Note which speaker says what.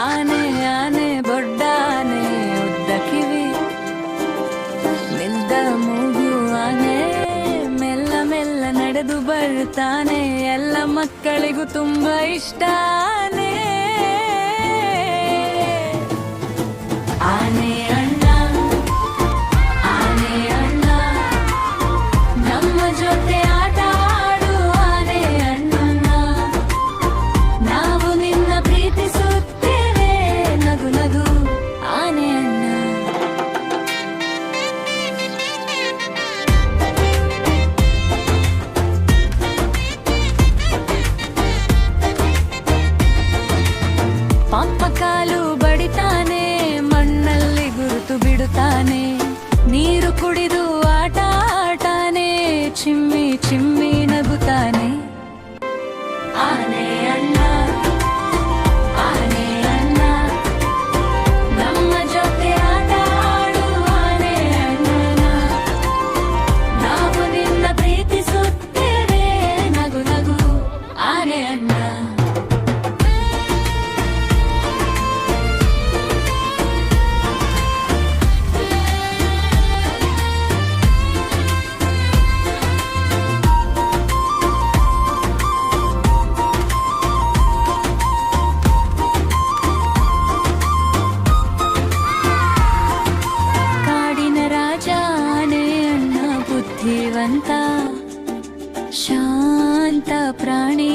Speaker 1: ಆನೆ ಆನೆ ಬೊಡ್ಡಾನೆ ಉದ್ದ ಕಿವಿ ನಿಂದ ಮೂಗು ಆನೆ ಮೆಲ್ಲ ಮೆಲ್ಲ ನಡೆದು ಬರ್ತಾನೆ ಎಲ್ಲ ಮಕ್ಕಳಿಗೂ ತುಂಬಾ ಇಷ್ಟಾನೆ ಆನೆ ಅಣ್ಣ ಆನೆ ಅಣ್ಣ ನಮ್ಮ ಜೊತೆ ಆಟ ಆಡು ಆನೆ ಅಣ್ಣ ನಾವು ನಿನ್ನ ಪ್ರೀತಿಸುತ್ತೇವೆ ನಗು ನಗು ಆನೆ ಅಣ್ಣ ಪಂಪ ಕಾಲು ಬಡಿತಾನೆ ಮಣ್ಣಲ್ಲಿ ಗುರುತು ಬಿಡುತ್ತಾನೆ ನೀರು ಕುಡಿದು ಆಟ ಆಟಾನೆ ಚಿಮ್ಮಿ ಚಿಮ್ಮಿ ನಗುತ್ತಾನೆ ಆನೆ ಅಣ್ಣ ಆನೆ ಅಣ್ಣ ನಮ್ಮ ಜೊತೆ ಆಟ ಆಡು ಆನೆ ಅಣ್ಣ ನಾವು ನಿನ್ನ ಪ್ರೀತಿಸುತ್ತೇವೆ ನಗು ನಗು ಆನೆ ಅಣ್ಣ ಬುದ್ಧಿವಂತ ಶಾಂತ ಪ್ರಾಣಿ